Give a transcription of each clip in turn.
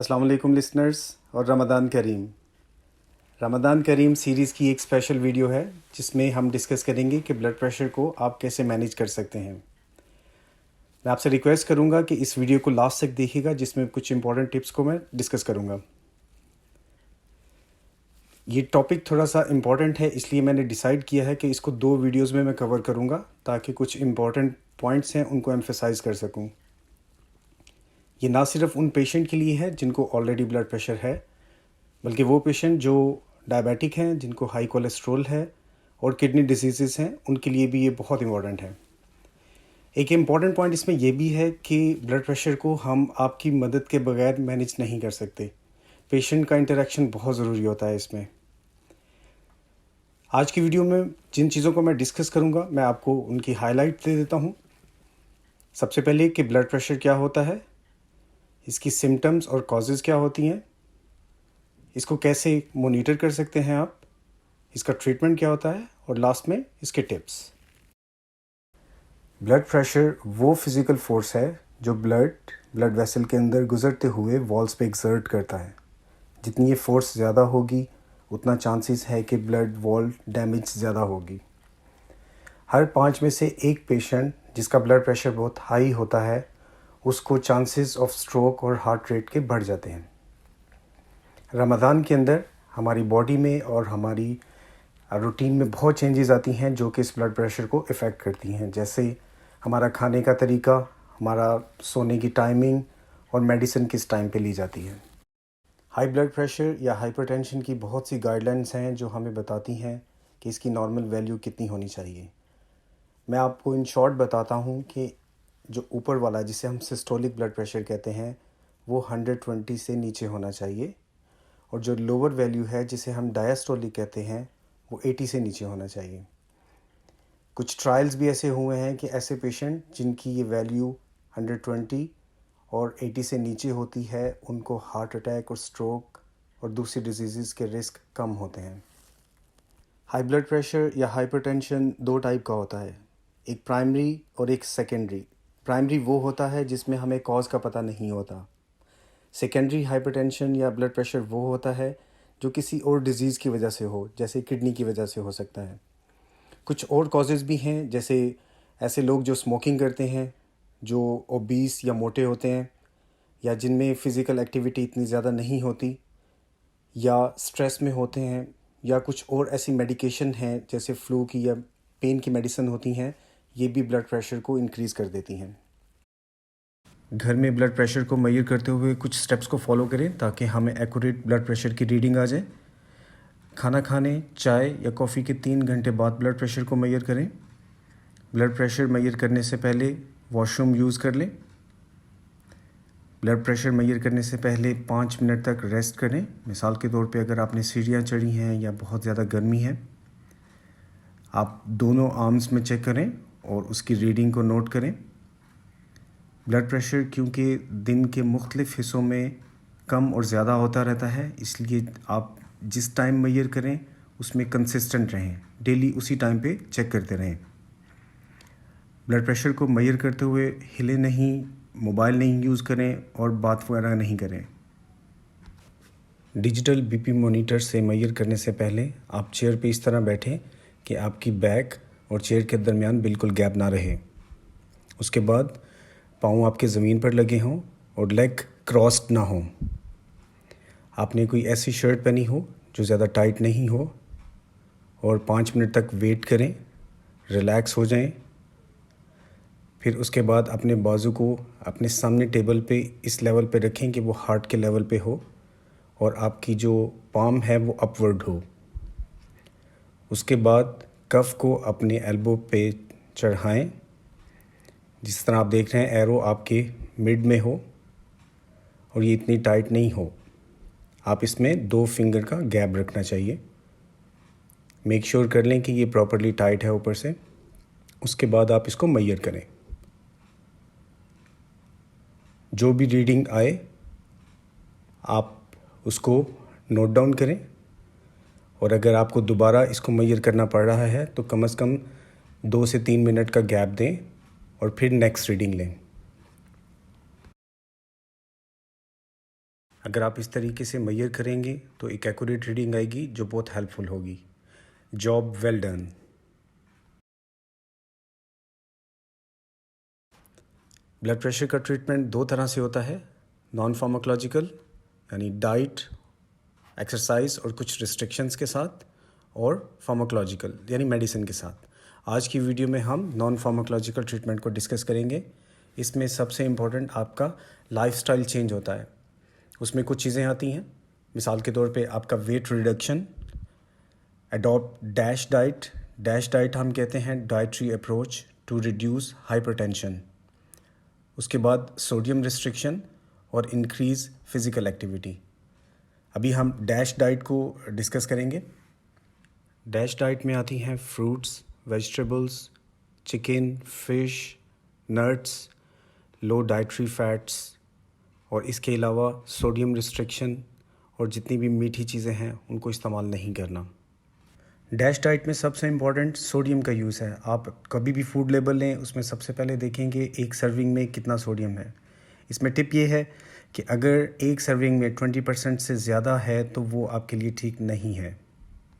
अस्सलाम वालेकुम लिसनर्स और रमज़ान करीम। रमज़ान करीम सीरीज़ की एक स्पेशल वीडियो है जिसमें हम डिस्कस करेंगे कि ब्लड प्रेशर को आप कैसे मैनेज कर सकते हैं। मैं आपसे रिक्वेस्ट करूंगा कि इस वीडियो को लास्ट तक देखिएगा जिसमें कुछ इंपॉर्टेंट टिप्स को मैं डिस्कस करूंगा। ये टॉपिक थोड़ा सा इम्पॉर्टेंट है, इसलिए मैंने डिसाइड किया है कि इसको 2 वीडियोज़ में मैं कवर करूँगा ताकि कुछ इम्पॉर्टेंट पॉइंट्स हैं उनको एम्फेसाइज कर सकूँ। ये ना सिर्फ उन पेशेंट के लिए है जिनको ऑलरेडी ब्लड प्रेशर है, बल्कि वो पेशेंट जो डायबिटिक हैं, जिनको हाई कोलेस्ट्रॉल है और किडनी डिजीज़ हैं, उनके लिए भी ये बहुत इम्पॉर्टेंट है। एक इम्पॉर्टेंट पॉइंट इसमें यह भी है कि ब्लड प्रेशर को हम आपकी मदद के बगैर मैनेज नहीं कर सकते। पेशेंट का इंटरेक्शन बहुत ज़रूरी होता है इसमें। आज की वीडियो में जिन चीज़ों को मैं डिस्कस करूँगा, मैं आपको उनकी हाईलाइट दे देता हूँ। सबसे पहले कि ब्लड प्रेशर क्या होता है, इसकी सिम्टम्स और कॉजेज़ क्या होती हैं, इसको कैसे मॉनिटर कर सकते हैं आप, इसका ट्रीटमेंट क्या होता है और लास्ट में इसके टिप्स। ब्लड प्रेशर वो फिज़िकल फोर्स है जो ब्लड वेसल के अंदर गुजरते हुए वॉल्स पे एक्सर्ट करता है। जितनी ये फोर्स ज़्यादा होगी उतना चांसेस है कि ब्लड वॉल डैमेज ज़्यादा होगी। हर 5 में से एक पेशेंट जिसका ब्लड प्रेशर बहुत हाई होता है उसको चांसेस ऑफ स्ट्रोक और हार्ट रेट के बढ़ जाते हैं। रमज़ान के अंदर हमारी बॉडी में और हमारी रूटीन में बहुत चेंजेस आती हैं जो कि इस ब्लड प्रेशर को इफ़ेक्ट करती हैं, जैसे हमारा खाने का तरीका, हमारा सोने की टाइमिंग और मेडिसिन किस टाइम पे ली जाती है। हाई ब्लड प्रेशर या हाइपरटेंशन की बहुत सी गाइडलाइंस हैं जो हमें बताती हैं कि इसकी नॉर्मल वैल्यू कितनी होनी चाहिए। मैं आपको इन शॉर्ट बताता हूँ कि जो ऊपर वाला जिसे हम सिस्टोलिक ब्लड प्रेशर कहते हैं वो 120 से नीचे होना चाहिए, और जो लोअर वैल्यू है जिसे हम डायस्टोलिक कहते हैं वो 80 से नीचे होना चाहिए। कुछ ट्रायल्स भी ऐसे हुए हैं कि ऐसे पेशेंट जिनकी ये वैल्यू 120 और 80 से नीचे होती है उनको हार्ट अटैक और स्ट्रोक और दूसरी डिजीज़ के रिस्क कम होते हैं। हाई ब्लड प्रेशर या हाइपरटेंशन 2 टाइप का होता है, एक प्राइमरी और एक सेकेंडरी। प्राइमरी वो होता है जिसमें हमें कॉज का पता नहीं होता। सेकेंडरी हाइपरटेंशन या ब्लड प्रेशर वो होता है जो किसी और डिज़ीज़ की वजह से हो, जैसे किडनी की वजह से हो सकता है। कुछ और कॉजेज़ भी हैं, जैसे ऐसे लोग जो स्मोकिंग करते हैं, जो ओबीस या मोटे होते हैं, या जिनमें फ़िज़िकल एक्टिविटी इतनी ज़्यादा नहीं होती, या स्ट्रेस में होते हैं, या कुछ और ऐसी मेडिकेशन हैं जैसे फ्लू की या पेन की मेडिसिन होती हैं, ये भी ब्लड प्रेशर को इंक्रीज़ कर देती हैं। घर में ब्लड प्रेशर को मेजर करते हुए कुछ स्टेप्स को फॉलो करें ताकि हमें एक्यूरेट ब्लड प्रेशर की रीडिंग आ जाए। खाना खाने, चाय या कॉफ़ी के 3 घंटे बाद ब्लड प्रेशर को मेजर करें। ब्लड प्रेशर मेजर करने से पहले वॉशरूम यूज़ कर लें। ब्लड प्रेशर मेजर करने से पहले 5 मिनट तक रेस्ट करें। मिसाल के तौर पे अगर आपने सीढ़ियाँ चढ़ी हैं या बहुत ज़्यादा गर्मी है, आप दोनों आर्म्स में चेक करें और उसकी रीडिंग को नोट करें। ब्लड प्रेशर क्योंकि दिन के मुख्तलिफ़ हिस्सों में कम और ज़्यादा होता रहता है, इसलिए आप जिस टाइम मेजर करें उसमें कंसिस्टेंट रहें, डेली उसी टाइम पे चेक करते रहें। ब्लड प्रेशर को मेजर करते हुए हिले नहीं, मोबाइल नहीं यूज़ करें और बात वगैरह नहीं करें। डिजिटल बीपी मॉनिटर से मेजर करने से पहले आप चेयर पे इस तरह बैठें कि आपकी बैक और चेयर के दरमियान बिल्कुल गैप ना रहे। उसके बाद पाँव आपके ज़मीन पर लगे हों और लेग क्रॉस्ड ना हों। आपने कोई ऐसी शर्ट पहनी हो जो ज़्यादा टाइट नहीं हो, और 5 मिनट तक वेट करें, रिलैक्स हो जाएं। फिर उसके बाद अपने बाजू को अपने सामने टेबल पे इस लेवल पे रखें कि वो हार्ट के लेवल पे हो और आपकी जो पाम है वो अपवर्ड हो। उसके बाद कफ को अपने एल्बो पे चढ़ाएं, जिस तरह आप देख रहे हैं एरो आपके मिड में हो और ये इतनी टाइट नहीं हो। आप इसमें 2 फिंगर का गैप रखना चाहिए। मेक श्योर कर लें कि ये प्रॉपरली टाइट है ऊपर से। उसके बाद आप इसको मेजर करें। जो भी रीडिंग आए आप उसको नोट डाउन करें, और अगर आपको दोबारा इसको मेजर करना पड़ रहा है तो कम से कम 2 से 3 मिनट का गैप दें और फिर नेक्स्ट रीडिंग लें। अगर आप इस तरीके से मेजर करेंगे तो एक एक्यूरेट रीडिंग आएगी जो बहुत हेल्पफुल होगी। Job well done. Blood pressure का ट्रीटमेंट दो तरह से होता है, नॉन फार्माकोलॉजिकल यानी डाइट, एक्सरसाइज और कुछ रिस्ट्रिक्शंस के साथ, और फार्माकोलॉजिकल यानी मेडिसिन के साथ। आज की वीडियो में हम नॉन फार्माकोलॉजिकल ट्रीटमेंट को डिस्कस करेंगे। इसमें सबसे इम्पॉर्टेंट आपका लाइफस्टाइल चेंज होता है। उसमें कुछ चीज़ें आती हैं, मिसाल के तौर पे आपका weight reduction, adopt DASH diet. DASH diet हम कहते हैं dietary approach to reduce hypertension. उसके बाद सोडियम रिस्ट्रिक्शन और इंक्रीज़ फिज़िकल एक्टिविटी। अभी हम डैश डाइट को डिस्कस करेंगे। डैश डाइट में आती हैं fruits, vegetables, chicken, fish, nuts, low dietary fats, और इसके अलावा सोडियम रिस्ट्रिक्शन और जितनी भी मीठी चीज़ें हैं उनको इस्तेमाल नहीं करना। डैश डाइट में सबसे इम्पॉर्टेंट सोडियम का यूज़ है। आप कभी भी फूड लेबल लें, उसमें सबसे पहले देखेंगे एक सर्विंग में कितना सोडियम है। इसमें टिप ये है कि अगर एक सर्विंग में 20% से ज़्यादा है तो वो आपके लिए ठीक नहीं है।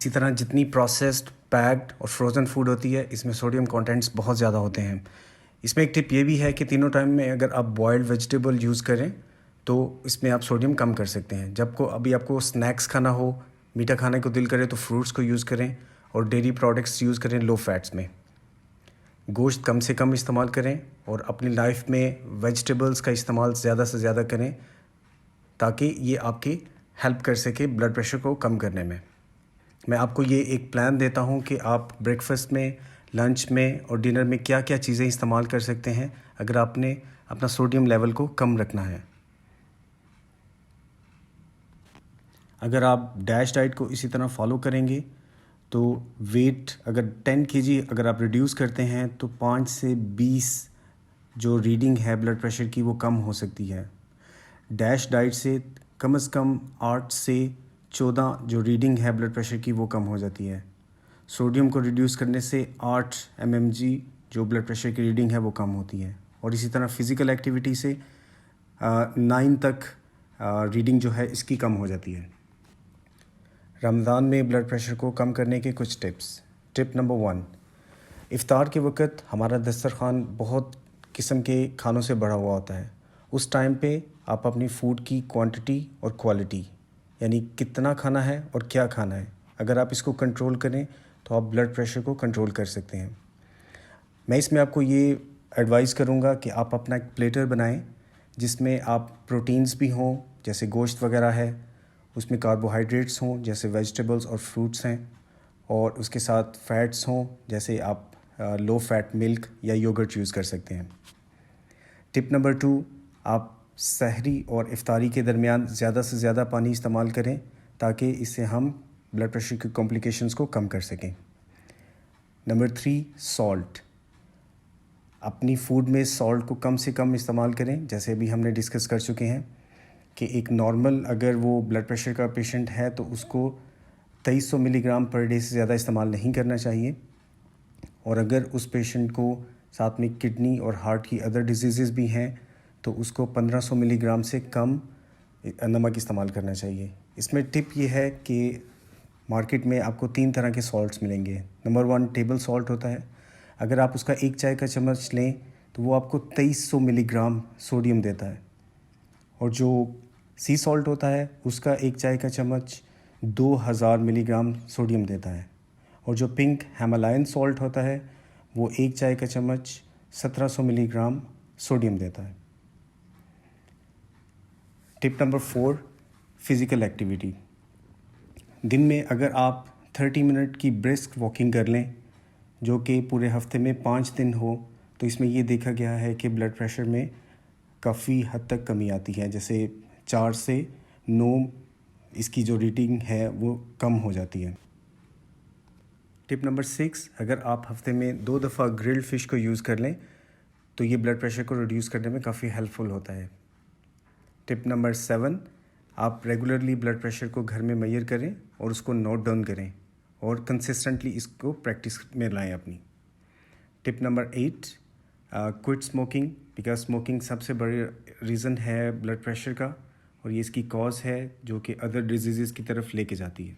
इसी तरह जितनी प्रोसेस्ड, पैक्ड और फ्रोज़न फूड होती है, इसमें सोडियम कंटेंट्स बहुत ज़्यादा होते हैं। इसमें एक टिप ये भी है कि तीनों टाइम में अगर आप बॉयल्ड वेजिटेबल यूज़ करें तो इसमें आप सोडियम कम कर सकते हैं। जब को अभी आपको स्नैक्स खाना हो, मीठा खाने को दिल करे तो फ्रूट्स को यूज़ करें और डेयरी प्रोडक्ट्स यूज़ करें लो फैट्स में। गोश्त कम से कम इस्तेमाल करें और अपनी लाइफ में वेजिटेबल्स का इस्तेमाल ज़्यादा से ज़्यादा करें ताकि ये आपकी हेल्प कर सके ब्लड प्रेशर को कम करने में। मैं आपको ये एक प्लान देता हूँ कि आप ब्रेकफास्ट में, लंच में और डिनर में क्या क्या चीज़ें इस्तेमाल कर सकते हैं अगर आपने अपना सोडियम लेवल को कम रखना है। अगर आप डैश डाइट को इसी तरह फॉलो करेंगे तो वेट अगर 10 kg अगर आप रिड्यूस करते हैं तो 5 से 20 जो रीडिंग है ब्लड प्रेशर की वो कम हो सकती है। डैश डाइट से कम 8 से 14 जो रीडिंग है ब्लड प्रेशर की वो कम हो जाती है। सोडियम को रिड्यूस करने से 8 mmg जो ब्लड प्रेशर की रीडिंग है वो कम होती है। और इसी तरह फ़िज़िकल एक्टिविटी से 9 तक रीडिंग जो है इसकी कम हो जाती है। रमज़ान में ब्लड प्रेशर को कम करने के कुछ टिप्स। टिप नंबर 1, इफ़्तार के वक़्त हमारा दस्तरख़्वान बहुत किस्म के खानों से भरा हुआ होता है। उस टाइम पे आप अपनी फ़ूड की क्वांटिटी और क्वालिटी यानी कितना खाना है और क्या खाना है, अगर आप इसको कंट्रोल करें तो आप ब्लड प्रेशर को कंट्रोल कर सकते हैं। मैं इसमें आपको ये एडवाइस करूँगा कि आप अपना एक प्लेटर बनाएं जिसमें आप प्रोटीन्स भी हों जैसे गोश्त वगैरह है, उसमें कार्बोहाइड्रेट्स हों जैसे वेजिटेबल्स और फ्रूट्स हैं, और उसके साथ फ़ैट्स हों जैसे आप लो फैट मिल्क या योगर्ट यूज़ कर सकते हैं। टिप नंबर 2, आप सहरी और इफ्तारी के दरमियान ज़्यादा से ज़्यादा पानी इस्तेमाल करें ताकि इससे हम ब्लड प्रेशर की कॉम्प्लिकेशंस को कम कर सकें। Number 3, salt. अपनी फूड में सॉल्ट को कम से कम इस्तेमाल करें। जैसे अभी हमने डिस्कस कर चुके हैं कि एक नॉर्मल अगर वो ब्लड प्रेशर का पेशेंट है तो उसको 2300 मिलीग्राम पर डे से ज़्यादा इस्तेमाल नहीं करना चाहिए, और अगर उस पेशेंट को साथ में किडनी और हार्ट की अदर डिजीज़ भी हैं तो उसको 1500 मिलीग्राम से कम नमक इस्तेमाल करना चाहिए। इसमें टिप ये है कि मार्केट में आपको 3 तरह के सॉल्ट्स मिलेंगे। नंबर 1 टेबल सॉल्ट होता है। अगर आप उसका 1 चाय का चम्मच लें तो वो आपको 2300 मिलीग्राम सोडियम देता है, और जो सी सॉल्ट होता है उसका 1 चाय का चम्मच 2000 मिलीग्राम सोडियम देता है, और जो पिंक हिमालयन सॉल्ट होता है वो 1 चाय का चम्मच 1700 मिलीग्राम सोडियम देता है। Tip number 4, physical activity. दिन में अगर आप 30 मिनट की ब्रिस्क वॉकिंग कर लें जो कि पूरे हफ्ते में 5 दिन हो तो इसमें ये देखा गया है कि ब्लड प्रेशर में काफ़ी हद तक कमी आती है। जैसे 4 से 9 इसकी जो रीडिंग है वो कम हो जाती है। टिप नंबर 6, अगर आप हफ्ते में 2 दफ़ा ग्रिल्ड फ़िश को यूज़ कर लें तो ये ब्लड प्रेशर को रिड्यूस करने में काफ़ी हेल्पफुल होता है। टिप नंबर 7, आप रेगुलरली ब्लड प्रेशर को घर में मेजर करें और उसको नोट डाउन करें और कंसिस्टेंटली इसको प्रैक्टिस में लाएं अपनी। Tip number 8, quit smoking, because smoking सबसे बड़ी रीज़न है ब्लड प्रेशर का, और ये इसकी कॉज है जो कि अदर डिजीज़ की तरफ लेके जाती है।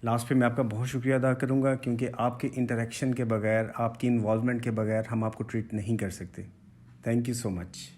लास्ट पे मैं आपका बहुत शुक्रिया अदा करूँगा, क्योंकि आपके इंटरेक्शन के बगैर, आपकी इन्वॉल्वमेंट के बगैर हम आपको ट्रीट नहीं कर सकते। Thank you so much.